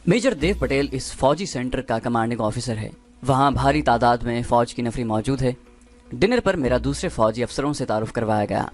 Major Dev Patel इस फौजी centre का कमांडिंग ऑफिसर है। वहाँ भारी तादाद में फौज की नफरी मौजूद है। डिनर पर मेरा दूसरे फौजी अफसरों से तारुफ करवाया गया।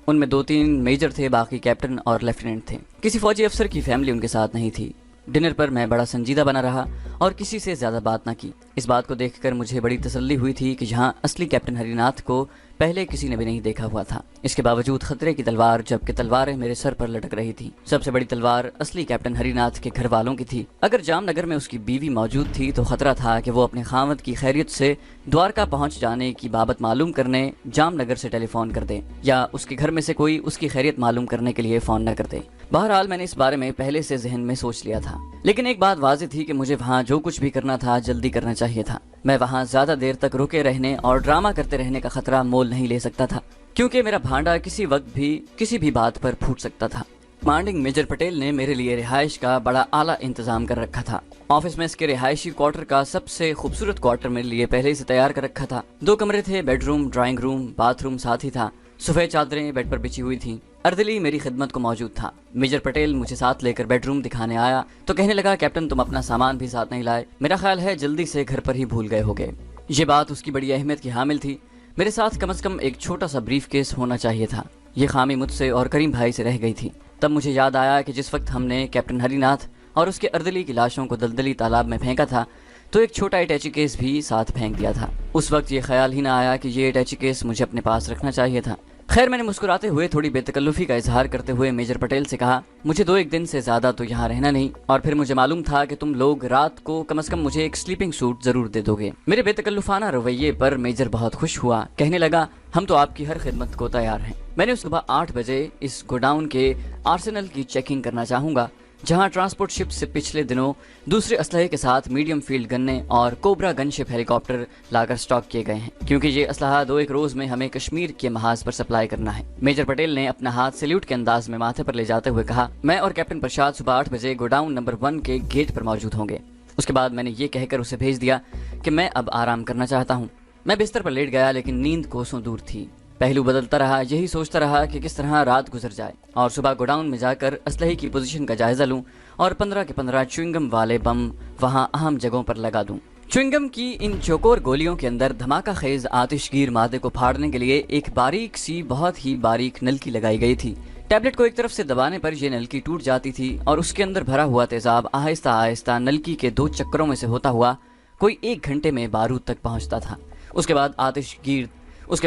उनमें 2-3 मेजर थे, बाकी कैप्टन और लेफ्टिनेंट थे। किसी फौजी अफसर की फैमिली उनके साथ नहीं थी। डिनर पर मैं बड़ा संजीदा बना रहा और किसी से ज़्यादा बात ना की। इस बात को देखकर मुझे बड़ी तसल्ली हुई थी कि जहाँ असली कैप्टन हरिनाथ को पहले किसी ने भी नहीं देखा हुआ था। इसके बावजूद खतरे की तलवार, जबकि तलवारें मेरे सर पर लटक रही थी। सबसे बड़ी तलवार असली कैप्टन हरिनाथ के घर वालों की थी। अगर जामनगर में उसकी बीवी मौजूद थी तो खतरा था कि वो अपने खामद की खैरियत से द्वारका पहुंच जाने की बाबत मालूम करने जामनगर से टेलीफोन कर दे, या उसके घर में से कोई उसकी खैरियत मालूम करने के लिए फ़ोन न कर दे। बहरहाल मैंने इस बारे में पहले से जहन में सोच लिया था, लेकिन एक बात वाज़ेह थी कि मुझे वहाँ जो कुछ भी करना था जल्दी करना चाहिए था। मैं वहाँ ज़्यादा देर तक रुके रहने और ड्रामा करते रहने का खतरा मोल नहीं ले सकता था, क्योंकि मेरा भांडा किसी वक्त भी किसी भी बात पर फूट सकता था। कमांडिंग मेजर पटेल ने मेरे लिए रिहाइश का बड़ा आला इंतजाम कर रखा था। ऑफिस में इसके रिहायशी क्वार्टर का सबसे खूबसूरत क्वार्टर मेरे लिए पहले से तैयार कर रखा था। 2 कमरे थे, बेडरूम, ड्राइंग रूम, बाथरूम साथ ही था। सफ़ेद चादरें बेड पर बिछी हुई थीं। अर्दली मेरी खिदमत को मौजूद था। मेजर पटेल मुझे साथ लेकर बेडरूम दिखाने आया तो कहने लगा, कैप्टन तुम अपना सामान भी साथ नहीं लाए, मेरा ख्याल है जल्दी से घर पर ही भूल गए होगे। ये बात उसकी बड़ी अहमियत की हामिल थी। मेरे साथ कम से कम एक छोटा सा ब्रीफ केस होना चाहिए था। ये खामी मुझसे और करीम भाई से रह गई थी। तब मुझे याद आया कि जिस वक्त हमने कैप्टन हरिनाथ और उसके अर्दली की लाशों को दलदली तालाब में फेंका था तो एक छोटा अटैची केस भी साथ फेंक दिया था। उस वक्त ये ख्याल ही ना आया कि ये अटैची केस मुझे अपने पास रखना चाहिए था। खैर, मैंने मुस्कुराते हुए थोड़ी बेतकल्लुफी का इजहार करते हुए मेजर पटेल से कहा, मुझे 2-1 दिन से ज़्यादा तो यहाँ रहना नहीं, और फिर मुझे मालूम था कि तुम लोग रात को कम से कम मुझे एक स्लीपिंग सूट जरूर दे दोगे। मेरे बेतकल्लुफाना रवैये पर मेजर बहुत खुश हुआ। कहने लगा, हम तो आपकी हर खिदमत को तैयार हैं। मैंने सुबह 8 बजे इस गोडाउन के आर्सेनल की चेकिंग करना चाहूँगा, जहां ट्रांसपोर्ट शिप से पिछले दिनों दूसरे असलहे के साथ मीडियम फील्ड गन्ने और कोबरा गनशिप हेलीकॉप्टर लाकर स्टॉक किए गए हैं, क्योंकि ये असलहा 2-1 रोज में हमें कश्मीर के महाज पर सप्लाई करना है। मेजर पटेल ने अपना हाथ सैल्यूट के अंदाज में माथे पर ले जाते हुए कहा, मैं और कैप्टन प्रसाद सुबह 8 बजे गोडाउन नंबर 1 के गेट पर मौजूद होंगे। उसके बाद मैंने ये कहकर उसे भेज दिया कि मैं अब आराम करना चाहता हूँ। मैं बिस्तर पर लेट गया, लेकिन नींद कोसों दूर थी। पहलू बदलता रहा, यही सोचता रहा कि किस तरह रात गुजर जाए और सुबह गोडाउन में जाकर असलहे की पोजीशन का जायजा लूं और 15 के 15 च्युइंगम वाले बम वहां अहम जगहों पर लगा दूं। च्युइंगम की इन चौकोर गोलियों के अंदर धमाका खेज आतिशगीर मादे को फाड़ने के लिए एक बारीक सी, बहुत ही बारीक नलकी लगाई गई थी। टैबलेट को एक तरफ से दबाने पर यह नलकी टूट जाती थी और उसके अंदर भरा हुआ तेजाब आहिस्ता आहिस्ता नलकी के 2 चक्करों में से होता हुआ कोई 1 घंटे में बारूद तक पहुंचता था। उसके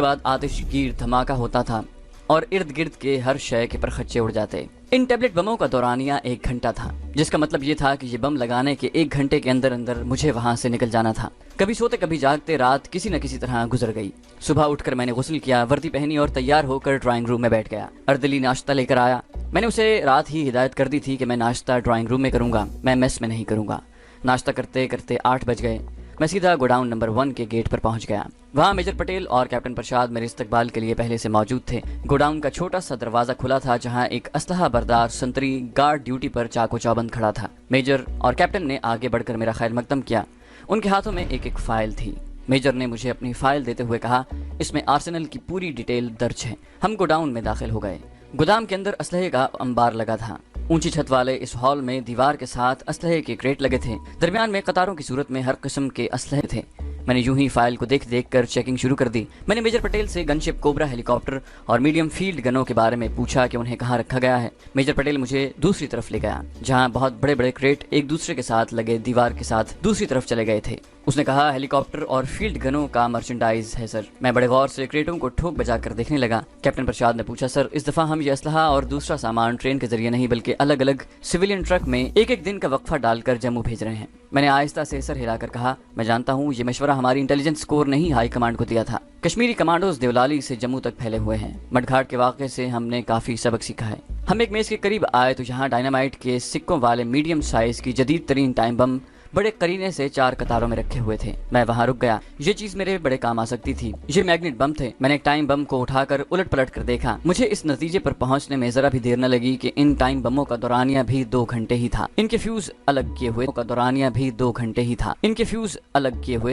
बाद आतिशगीर धमाका होता था और इर्द गिर्द के हर शय के परखच्चे उड़ जाते। इन टैबलेट बमों का दौरानिया 1 घंटा था, जिसका मतलब ये था कि ये बम लगाने के 1 घंटे के अंदर अंदर मुझे वहां से निकल जाना था। कभी सोते कभी जागते रात किसी न किसी तरह गुजर गई। सुबह उठकर मैंने गुस्ल किया, वर्दी पहनी और तैयार होकर ड्राइंग रूम में बैठ गया। अर्दली नाश्ता लेकर आया। मैंने उसे रात ही हिदायत कर दी थी कि मैं नाश्ता ड्राइंग रूम में करूंगा, मैं मेस में नहीं करूंगा। नाश्ता करते करते 8 बज गए। मैं सीधा गोडाउन नंबर 1 के गेट पर पहुंच गया। वहां मेजर पटेल और कैप्टन प्रसाद मेरे इस्तकबाल के लिए पहले से मौजूद थे। गोडाउन का छोटा सा दरवाजा खुला था, जहां एक असलहा बरदार संतरी गार्ड ड्यूटी पर चाको चौबंद खड़ा था। मेजर और कैप्टन ने आगे बढ़कर मेरा खैर मकदम किया। उनके हाथों में एक फाइल थी। मेजर ने मुझे अपनी फाइल देते हुए कहा, इसमें आर्सेनल की पूरी डिटेल दर्ज है। हम गोडाउन में दाखिल हो गए। गोदाम के अंदर असलहे का अंबार लगा था। ऊंची छत वाले इस हॉल में दीवार के साथ असलहे के क्रेट लगे थे। दरमियान में कतारों की सूरत में हर किस्म के असलहे थे। मैंने यूं ही फाइल को देख कर चेकिंग शुरू कर दी। मैंने मेजर पटेल से गनशिप, कोबरा हेलीकॉप्टर और मीडियम फील्ड गनों के बारे में पूछा कि उन्हें कहाँ रखा गया है। मेजर पटेल मुझे दूसरी तरफ ले गया, जहाँ बहुत बड़े बड़े क्रेट एक दूसरे के साथ लगे दीवार के साथ दूसरी तरफ चले गए थे। उसने कहा, हेलीकॉप्टर और फील्ड गनों का मर्चेंडाइज है सर। मैं बड़े गौर से क्रेटों को ठोक बजाकर देखने लगा। कैप्टन प्रसाद ने पूछा, सर इस दफा हम ये असलहा और दूसरा सामान ट्रेन के जरिए नहीं बल्कि अलग अलग सिविलियन ट्रक में 1-1 दिन का वक्फा डालकर जम्मू भेज रहे हैं। मैंने आहिस्ता से सर हिलाकर कहा, मैं जानता हूँ ये मशवरा हमारी इंटेलिजेंस कोर ने ही हाई कमांड को दिया था। कश्मीरी कमांडोज देवलाली से जम्मू तक फैले हुए हैं। मडघाट के वाक़े से हमने काफी सबक सीखा है। हम एक मेज के करीब आए तो यहाँ डायनामाइट के सिक्कों वाले मीडियम साइज की जदीद तरीन टाइम बम बड़े करीने से 4 कतारों में रखे हुए थे। मैं वहाँ रुक गया। ये चीज मेरे बड़े काम आ सकती थी। ये मैग्नेट बम थे। मैंने टाइम बम को उठाकर उलट पलट कर देखा। मुझे इस नतीजे पर पहुंचने में जरा भी देर न लगी कि इन टाइम बमों का दौरानिया भी 2 घंटे ही था। इनके फ्यूज अलग किए हुए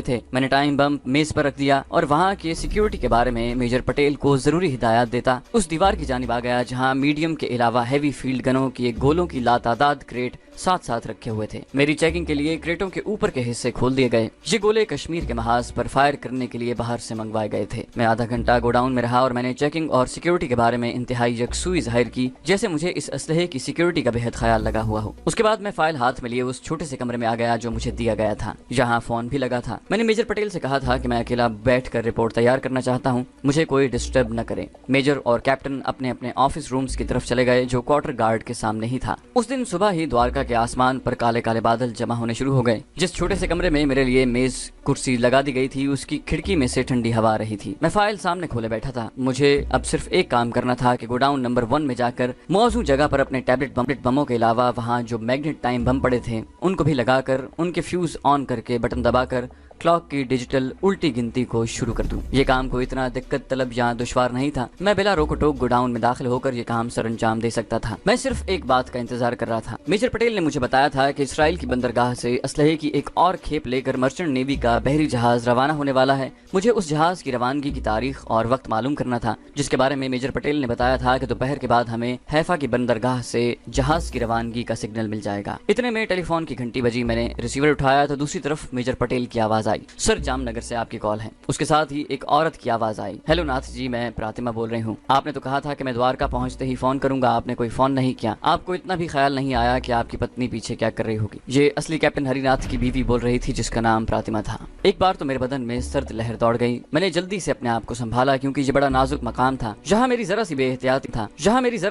थे। मैंने टाइम बम मेज पर रख दिया और वहाँ के सिक्योरिटी के बारे में मेजर पटेल को जरूरी हिदायत देता उस दीवार की जानिब आ गया जहाँ मीडियम के अलावा हैवी फील्ड गनों के गोलों की लातादाद क्रेट साथ साथ रखे हुए थे। मेरी चेकिंग के लिए क्रेटों के ऊपर के हिस्से खोल दिए गए। ये गोले कश्मीर के महाज पर फायर करने के लिए बाहर से मंगवाए गए थे। मैं आधा घंटा गोडाउन में रहा और मैंने चेकिंग और सिक्योरिटी के बारे में इंतहाई यकसुई जाहिर की, जैसे मुझे इस असलहे की सिक्योरिटी का बेहद ख्याल लगा हुआ हो। उसके बाद मैं फाइल हाथ में लिए उस छोटे से कमरे में आ गया जो मुझे दिया गया था, जहाँ फोन भी लगा था। मैंने मेजर पटेल से कहा था कि मैं अकेला बैठ कर रिपोर्ट तैयार करना चाहता हूँ, मुझे कोई डिस्टर्ब न करे। मेजर और कैप्टन अपने अपने ऑफिस रूम्स की तरफ चले गए जो क्वार्टर गार्ड के सामने ही था। उस दिन सुबह ही द्वारका के आसमान पर काले काले बादल जमा होने शुरू हो गए। जिस छोटे से कमरे में मेरे लिए मेज कुर्सी लगा दी गई थी उसकी खिड़की में से ठंडी हवा आ रही थी। मैं फाइल सामने खोले बैठा था। मुझे अब सिर्फ एक काम करना था कि गोडाउन नंबर 1 में जाकर मौजूद जगह पर अपने टैबलेट बमों के अलावा वहाँ जो मैग्नेट टाइम बम पड़े थे उनको भी लगाकर उनके फ्यूज ऑन करके बटन दबाकर क्लॉक की डिजिटल उल्टी गिनती को शुरू कर दूं। ये काम कोई इतना दिक्कत तलब या दुश्वार नहीं था। मैं बिला रोको टोक गोडाउन में दाखिल होकर ये काम सर अंजाम दे सकता था। मैं सिर्फ एक बात का इंतजार कर रहा था। मेजर पटेल ने मुझे बताया था कि इसराइल की बंदरगाह से असलहे की एक और खेप लेकर मर्चेंट नेवी का बहरी जहाज रवाना होने वाला है। मुझे उस जहाज की रवानगी की तारीख और वक्त मालूम करना था, जिसके बारे में मेजर पटेल ने बताया था कि दोपहर के बाद हमें हैफा की बंदरगाह से जहाज की रवानगी का सिग्नल मिल जाएगा। इतने में टेलीफोन की घंटी बजी। मैंने रिसीवर उठाया तो दूसरी तरफ मेजर पटेल की आवाज आई, सर जामनगर से आपकी कॉल है। उसके साथ ही एक औरत की आवाज आई, हेलो नाथ जी, मैं प्रातिमा बोल रही हूँ। आपने तो कहा था कि मैं द्वारका पहुँचते ही फोन करूंगा, आपने कोई फोन नहीं किया। आपको इतना भी ख्याल नहीं आया कि आपकी पत्नी पीछे क्या कर रही होगी। ये असली कैप्टन हरिनाथ की बीवी बोल रही थी जिसका नाम प्रातिमा था। एक बार तो मेरे बदन में सर्द लहर दौड़ गई। मैंने जल्दी से अपने आप को संभाला क्योंकि ये बड़ा नाजुक मकाम था जहाँ मेरी जरा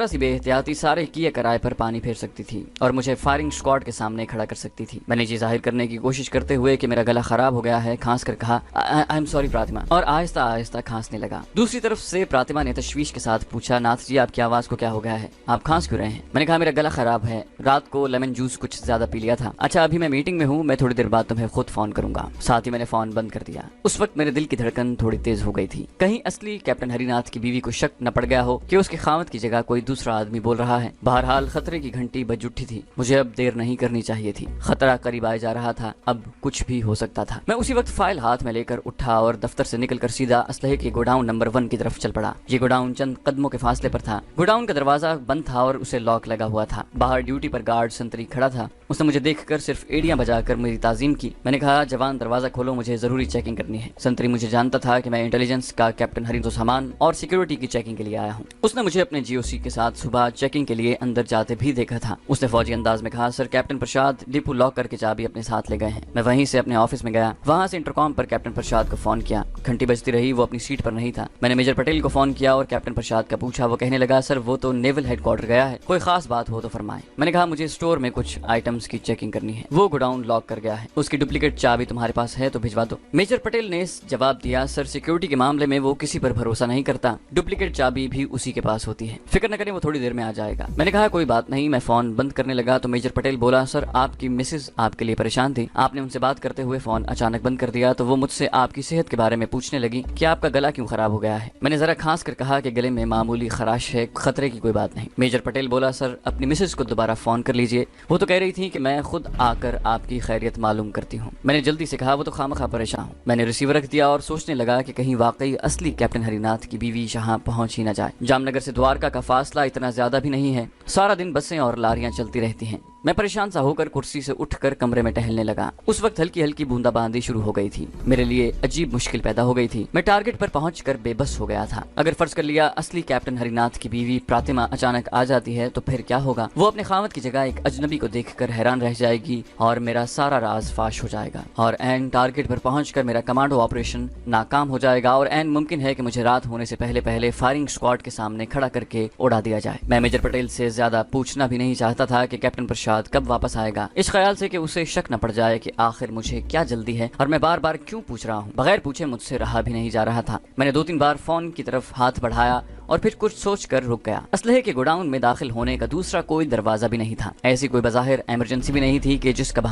सी बेहतियाती सारे किए कराए पर पानी फेर सकती थी और मुझे फायरिंग स्क्वाड के सामने खड़ा कर सकती थी। मैंने ये जाहिर करने की कोशिश करते हुए कि मेरा गला खराब हो गया है खांस कर कहा, आई एम सॉरी प्रातिमा, और आहिस्ता आहिस्ता खांसने लगा। दूसरी तरफ से प्रातिमा ने तशवीश के साथ पूछा, नाथ जी आपकी आवाज को क्या हो गया है, आप खांस क्यों रहे हैं? मैंने कहा मेरा गला खराब है, रात को लेमन जूस कुछ ज्यादा पी लिया था। अच्छा अभी मैं मीटिंग में हूँ, मैं थोड़ी देर बाद तुम्हें खुद फोन करूंगा। साथ ही मैंने फोन बंद कर दिया। उस वक्त मेरे दिल की धड़कन थोड़ी तेज हो गई थी। कहीं असली कैप्टन हरिनाथ की बीवी को शक न पड़ गया हो कि उसके खामत की जगह कोई दूसरा आदमी बोल रहा है। बहरहाल खतरे की घंटी बज उठी थी। मुझे अब देर नहीं करनी चाहिए थी। खतरा करीब आए जा रहा था, अब कुछ भी हो सकता था। मैं उसी वक्त फाइल हाथ में लेकर उठा और दफ्तर से निकलकर सीधा असलहे के गोडाउन नंबर 1 की तरफ चल पड़ा। ये गोडाउन चंद कदमों के फासले पर था। गोडाउन का दरवाजा बंद था और उसे लॉक लगा हुआ था। बाहर ड्यूटी पर गार्ड संतरी खड़ा था। उसने मुझे देखकर सिर्फ एड़ियां बजाकर मेरी ताजीम की। मैंने कहा, जवान दरवाजा खोलो, मुझे जरूरी चेकिंग करनी है। संतरी मुझे जानता था कि मैं इंटेलिजेंस का कैप्टन हरिंदो सामान और सिक्योरिटी की चेकिंग के लिए आया हूँ। उसने मुझे अपने जीओसी के साथ सुबह चेकिंग के लिए अंदर जाते भी देखा था। उसने फौजी अंदाज में कहा, सर कैप्टन प्रसाद डिपो लॉक करके चाबी अपने साथ ले गए हैं। मैं वहीं से अपने ऑफिस में गया। वहां से इंटरकॉम पर कैप्टन प्रसाद को फोन किया। घंटी बजती रही, वो अपनी सीट पर नहीं था। मैंने मेजर पटेल को फोन किया और कैप्टन प्रसाद का पूछा। वो कहने लगा, सर वो तो नेवल हेडक्वार्टर गया है, कोई खास बात हो तो फरमाएं। मैंने कहा, मुझे स्टोर में कुछ आइटम्स की चेकिंग करनी है, वो गोडाउन लॉक कर गया है, उसकी डुप्लीकेट चाबी तुम्हारे पास है तो भिजवा दो। मेजर पटेल ने जवाब दिया, सर सिक्योरिटी के मामले में वो किसी पर भरोसा नहीं करता, डुप्लीकेट चाबी भी उसी के पास होती है, फिक्र न करें वो थोड़ी देर में आ जाएगा। मैंने कहा कोई बात नहीं। मैं फोन बंद करने लगा तो मेजर पटेल बोला, सर आपकी मिसेज आपके लिए परेशान थी, आपने उनसे बात करते हुए फोन अचानक बंद कर दिया तो वो मुझसे आपकी सेहत के बारे में पूछने लगी कि आपका गला क्यों खराब हो गया है। मैंने जरा खांस कर कहा कि गले में मामूली खराश है, खतरे की कोई बात नहीं। मेजर पटेल बोला, सर अपनी मिसेज को दोबारा फोन कर लीजिए, वो तो कह रही थी कि मैं खुद आकर आपकी खैरियत मालूम करती हूँ। मैंने जल्दी से कहा, वो तो खामखा परेशान हूँ। मैंने रिसीवर रख दिया और सोचने लगा कि कहीं वाकई असली कैप्टन हरिनाथ की बीवी यहाँ पहुँच ही न जाए। जामनगर से द्वारका का फासला इतना ज्यादा भी नहीं है, सारा दिन बसें और लारियां चलती रहती हैं। मैं परेशान सा होकर कुर्सी से उठकर कमरे में टहलने लगा। उस वक्त हल्की हल्की बूंदाबांदी शुरू हो गई थी। मेरे लिए अजीब मुश्किल पैदा हो गई थी। मैं टारगेट पर पहुंचकर बेबस हो गया था। अगर फर्ज कर लिया असली कैप्टन हरिनाथ की बीवी प्रातिमा अचानक आ जाती है तो फिर क्या होगा? वो अपने खामत की जगह एक अजनबी को देखकर हैरान रह जाएगी और मेरा सारा राज फाश हो जाएगा और एन टारगेट पर पहुंचकर मेरा कमांडो ऑपरेशन नाकाम हो जाएगा और एन मुमकिन है कि मुझे रात होने से पहले पहले फायरिंग स्क्वाड के सामने खड़ा करके उड़ा दिया जाए। मैं मेजर पटेल से ज्यादा पूछना भी नहीं चाहता था कि कैप्टन प्रसाद कब वापस आएगा, इस ख्याल से कि उसे शक न पड़ जाए कि आखिर मुझे क्या जल्दी है और मैं बार बार क्यों पूछ रहा हूँ। बगैर पूछे मुझसे रहा भी नहीं जा रहा था। मैंने 2-3 बार फोन की तरफ हाथ बढ़ाया और फिर कुछ सोचकर रुक गया। असलहे के गोडाउन में दाखिल होने का दूसरा कोई दरवाजा भी नहीं था। ऐसी कोई बज़ाहिर इमरजेंसी भी नहीं थी कि जिसका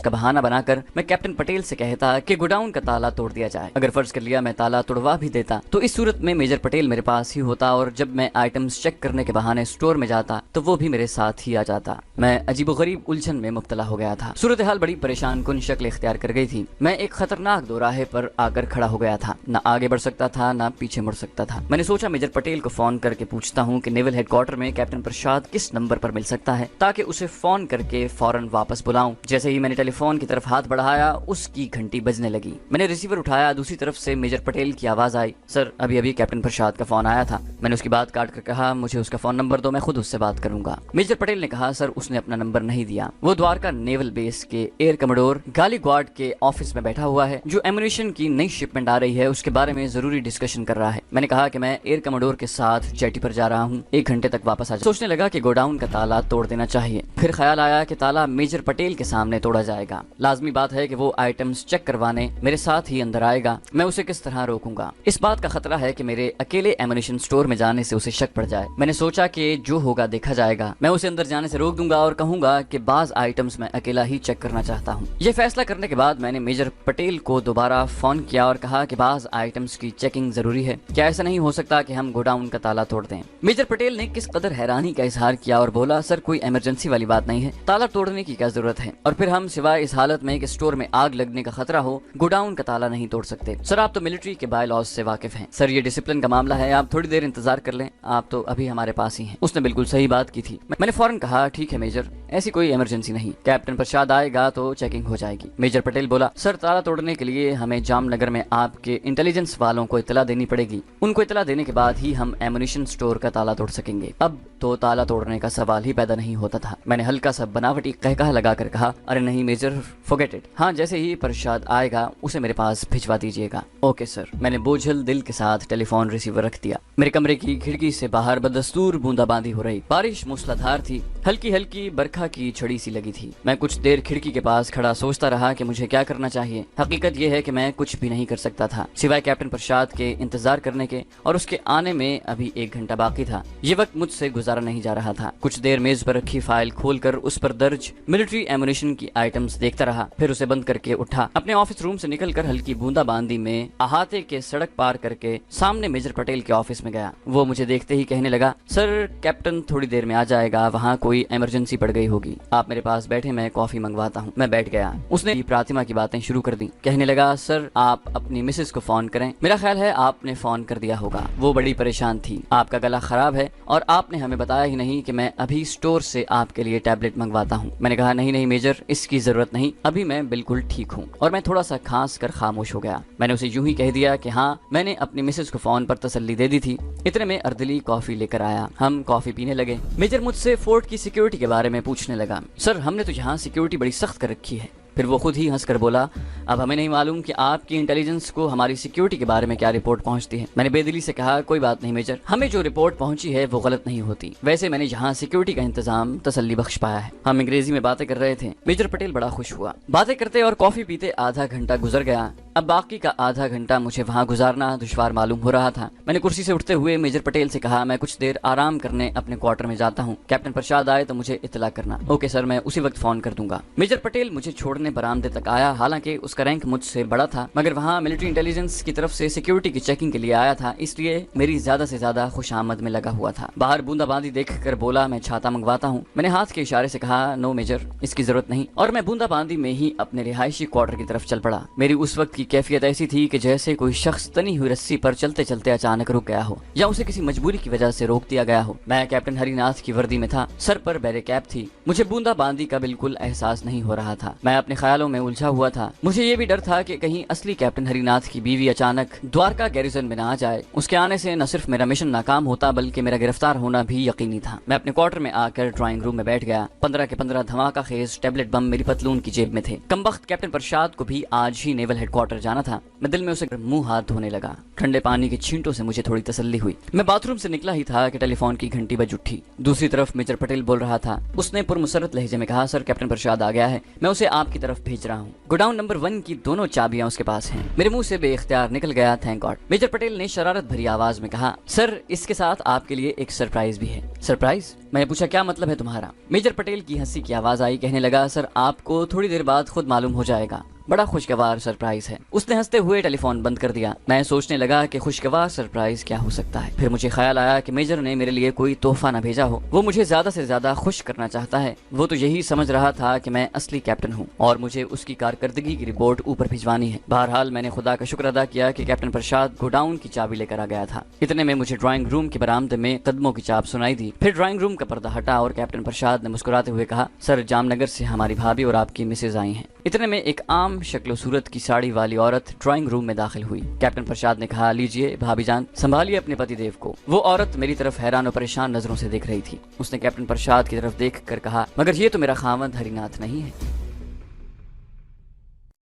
बहाना बनाकर मैं कैप्टन पटेल से कहता कि गोडाउन का ताला तोड़ दिया जाए। अगर फर्ज कर लिया मैं ताला तोड़वा भी देता तो इस सूरत में मेजर पटेल मेरे पास ही होता और जब मैं आइटम्स चेक करने के बहाने स्टोर में जाता तो वो भी मेरे साथ ही आ जाता। मैं अजीबोगरीब उलझन में मुब्तला हो गया था। सूरत हाल बड़ी परेशान कुन शक्ल इख्तियार कर गई थी। मैं एक खतरनाक दोराहे पर आकर खड़ा हो गया था। न आगे बढ़ सकता था न पीछे मुड़ सकता था। मैंने सोचा मेजर पटेल को फोन करके पूछता हूँ कि नेवल हेडक्वार्टर में कैप्टन प्रसाद किस नंबर पर मिल सकता है ताकि उसे फोन करके फौरन वापस बुलाऊं। जैसे ही मैंने टेलीफोन की तरफ हाथ बढ़ाया उसकी घंटी बजने लगी। मैंने रिसीवर उठाया। दूसरी तरफ से मेजर पटेल की आवाज आई, सर अभी अभी कैप्टन प्रसाद का फोन आया था। मैंने उसकी बात काट कर कहा, मुझे उसका फोन नंबर दो, मैं खुद उससे बात करूंगा। मेजर पटेल ने कहा, सर उसने अपना नंबर नहीं दिया। वो द्वारका नेवल बेस के एयर कमोडोर गालीग्वाड के ऑफिस में बैठा हुआ है। जो एमुनिशन की नई शिपमेंट आ रही है उसके बारे में जरूरी डिस्कशन कर रहा है। मैंने कहा कि मैं एयर कमोडोर के साथ जेटी पर जा रहा हूँ, 1 घंटे तक वापस आ जाए। सोचने लगा कि गोडाउन का ताला तोड़ देना चाहिए। फिर ख्याल आया कि ताला मेजर पटेल के सामने तोड़ा जाएगा। लाजमी बात है कि वो आइटम्स चेक करवाने मेरे साथ ही अंदर आएगा। मैं उसे किस तरह रोकूंगा? इस बात का खतरा है कि मेरे अकेले एमुनिशन स्टोर में जाने से उसे शक पड़ जाए। मैंने सोचा कि जो होगा देखा जाएगा। मैं उसे अंदर जाने से रोक दूंगा और कहूंगा कि बाज आइटम्स मैं अकेला ही चेक करना चाहता हूँ। ये फैसला करने के बाद मैंने मेजर पटेल को दोबारा फोन किया और कहा कि बाज आइटम्स की चेकिंग जरूरी है। क्या ऐसा नहीं हो सकता कि हम गोडाउन का ताला तोड़ दें? मेजर पटेल ने किस कदर हैरानी का इजहार किया और बोला, सर कोई इमरजेंसी वाली बात नहीं है, ताला तोड़ने की क्या जरूरत है? और फिर हम सिवाय इस हालत में कि स्टोर में आग लगने का खतरा हो गोडाउन का ताला नहीं तोड़ सकते। सर आप तो मिलिट्री के बाय लॉज से वाकिफ हैं। सर ये डिसिप्लिन का मामला है, आप थोड़ी देर इंतजार कर लें, आप तो अभी हमारे पास ही हैं। उसने बिल्कुल सही बात की थी। मैंने फौरन कहा, ठीक है मेजर, ऐसी कोई इमरजेंसी नहीं, कैप्टन प्रसाद आएगा तो चेकिंग हो जाएगी। मेजर पटेल बोला, सर ताला तोड़ने के लिए हमें जामनगर में आपके इंटेलिजेंस वालों को इत्तला देनी पड़ेगी। उनको इत्तला देने के बाद ही हम एमुनिशन स्टोर का ताला तोड़ सकेंगे। अब तो ताला तोड़ने का सवाल ही पैदा नहीं होता था। मैंने हल्का सा बनावटी कहकहा लगाकर कहा, अरे नहीं मेजर, फॉरगेट इट। हाँ, जैसे ही प्रसाद आएगा उसे मेरे पास भिजवा दीजिएगा। Okay sir. मैंने बोझल दिल के साथ टेलीफोन रिसीवर रख दिया। मेरे कमरे की खिड़की से बाहर बदस्तूर बूंदाबांदी हो रही। बारिश मूसलाधार थी, हल्की हल्की बरखा की छड़ी सी लगी थी। मैं कुछ देर खिड़की के पास खड़ा सोचता रहा कि मुझे क्या करना चाहिए। हकीकत यह है कि मैं कुछ भी नहीं कर सकता था सिवाय कैप्टन प्रसाद के इंतजार करने के, और उसके आने में अभी 1 घंटा बाकी था। ये वक्त मुझसे गुजारा नहीं जा रहा था। कुछ देर मेज पर रखी फाइल खोलकर उस पर दर्ज मिलिट्री एमुनिशन की आइटम्स देखता रहा, फिर उसे बंद करके उठा। अपने ऑफिस रूम से निकलकर हल्की बूंदाबांदी में अहाते के सड़क पार करके सामने मेजर पटेल के ऑफिस में गया। वो मुझे देखते ही कहने लगा, सर कैप्टन थोड़ी देर में आ जाएगा, वहाँ कोई इमरजेंसी पड़ गई होगी, आप मेरे पास बैठे, मैं कॉफी मंगवाता हूँ। मैं बैठ गया। उसने प्रातिमा की बातें शुरू कर दी। कहने लगा, सर आप अपनी मिसेस को फोन करें, मेरा ख्याल है आपने फोन कर दिया होगा, वो बड़ी परेशान थी, आपका गला खराब है और आपने हमें बताया ही नहीं कि मैं अभी स्टोर से आपके लिए टैबलेट मंगवाता हूँ। मैंने कहा, नहीं नहीं मेजर, इसकी जरूरत नहीं, अभी मैं बिल्कुल ठीक हूँ। और मैं थोड़ा सा खांस कर खामोश हो गया। मैंने उसे यूं ही कह दिया कि हाँ, मैंने अपनी मिसेस को फोन पर तसल्ली दे दी थी। इतने में अर्दली कॉफी लेकर आया। हम कॉफी पीने लगे। मेजर मुझसे फोर्ट की सिक्योरिटी के बारे में पूछने लगा। सर हमने तो यहाँ सिक्योरिटी बड़ी सख्त कर रखी है। फिर वो खुद ही हंसकर बोला, अब हमें नहीं मालूम कि आपकी इंटेलिजेंस को हमारी सिक्योरिटी के बारे में क्या रिपोर्ट पहुंचती है। मैंने बेदिली से कहा, कोई बात नहीं मेजर, हमें जो रिपोर्ट पहुंची है वो गलत नहीं होती। वैसे मैंने यहाँ सिक्योरिटी का इंतजाम तसल्ली बख्श पाया है। हम अंग्रेजी में बातें कर रहे थे। मेजर पटेल बड़ा खुश हुआ। बातें करते और कॉफी पीते आधा घंटा गुजर गया। अब बाकी का आधा घंटा मुझे वहाँ गुजारना दुश्वार मालूम हो रहा था। मैंने कुर्सी से उठते हुए मेजर पटेल से कहा, मैं कुछ देर आराम करने अपने क्वार्टर में जाता हूँ, कैप्टन प्रसाद आए तो मुझे इत्तला करना। ओके सर, मैं उसी वक्त फोन कर दूंगा। मेजर पटेल मुझे छोड़ने बरामदे तक आया। हालांकि उसका रैंक मुझसे बड़ा था, मगर वहाँ मिलिट्री इंटेलिजेंस की तरफ से सिक्योरिटी की चेकिंग के लिए आया था, इसलिए मेरी ज्यादा से ज्यादा खुशामद में लगा हुआ था। बाहर बूंदाबांदी देखकर बोला, मैं छाता मंगवाता हूँ। मैंने हाथ के इशारे से कहा, नो मेजर, इसकी जरूरत नहीं, और मैं बूंदाबांदी में ही अपने रिहायशी क्वार्टर की तरफ चल पड़ा। मेरी उस वक्त की कैफियत ऐसी थी कि जैसे कोई शख्स तनी हुई रस्सी पर चलते चलते अचानक रुक गया हो या उसे किसी मजबूरी की वजह से रोक दिया गया हो। मैं कैप्टन हरिनाथ की वर्दी में था, सर पर बैरे कैप थी। मुझे बूंदाबांदी का बिल्कुल एहसास नहीं हो रहा था। मैं अपने ख्यालों में उलझा हुआ था। मुझे ये भी डर था कि कहीं असली कैप्टन हरिनाथ की बीवी अचानक द्वारका गैरिजन में ना आ जाए। उसके आने से न सिर्फ मेरा मिशन नाकाम होता बल्कि मेरा गिरफ्तार होना भी यकीनी था। मैं अपने क्वार्टर में आकर ड्राइंग रूम में बैठ गया। 15 के 15 धमाका खेज टैबलेट बम मेरी पतलून की जेब में थे। कमबख्त कैप्टन प्रसाद को भी आज ही नेवल हेडक्वार्टर क्वार्टर जाना था। मैं दिल में उसे मुंह हाथ धोने लगा। ठंडे पानी के छींटों से मुझे थोड़ी तसल्ली हुई। मैं बाथरूम से निकला ही था कि टेलीफोन की घंटी बज उठी। दूसरी तरफ मेजर पटेल बोल रहा था। उसने पुरमुसरत लहजे में कहा, सर कैप्टन प्रसाद आ गया है, मैं उसे आपकी तरफ भेज रहा हूँ। गोडाउन नंबर 1 की दोनों चाबियां उसके पास हैं। मेरे मुंह से बेइख्तियार निकल गया, थैंक गॉड। मेजर पटेल ने शरारत भरी आवाज में कहा, सर इसके साथ आपके लिए एक सरप्राइज भी है। सरप्राइज? मैंने पूछा, क्या मतलब है तुम्हारा? मेजर पटेल की हंसी की आवाज आई, कहने लगा, सर आपको थोड़ी देर बाद खुद मालूम हो जाएगा, बड़ा खुशगवार सरप्राइज है। उसने हंसते हुए टेलीफोन बंद कर दिया। मैं सोचने लगा कि खुशगवार सरप्राइज क्या हो सकता है। फिर मुझे ख्याल आया कि मेजर ने मेरे लिए कोई तोहफा न भेजा हो। वो मुझे ज्यादा से ज्यादा खुश करना चाहता है। वो तो यही समझ रहा था कि मैं असली कैप्टन हूँ और मुझे उसकी कारकर्दगी की रिपोर्ट ऊपर भिजवानी है। बहरहाल मैंने खुदा का शुक्र अदा किया कि कैप्टन प्रसाद गोडाउन की चाबी लेकर आ गया था। इतने में मुझे ड्राइंग रूम के बरामदे में कदमों की चाप सुनाई दी। फिर ड्राइंग रूम का पर्दा हटा और कैप्टन प्रसाद ने मुस्कुराते हुए कहा, सर जामनगर से हमारी भाभी और आपकी मिसेज आई हैं। इतने में एक आम शक्लो सूरत की साड़ी वाली औरत ड्राइंग रूम में दाखिल हुई। कैप्टन प्रसाद ने कहा, लीजिए भाभी जान, संभालिए अपने पति देव को। वो औरत मेरी तरफ हैरान और परेशान नजरों से देख रही थी। उसने कैप्टन प्रसाद की तरफ देख कर कहा, मगर ये तो मेरा खामद हरिनाथ नहीं है।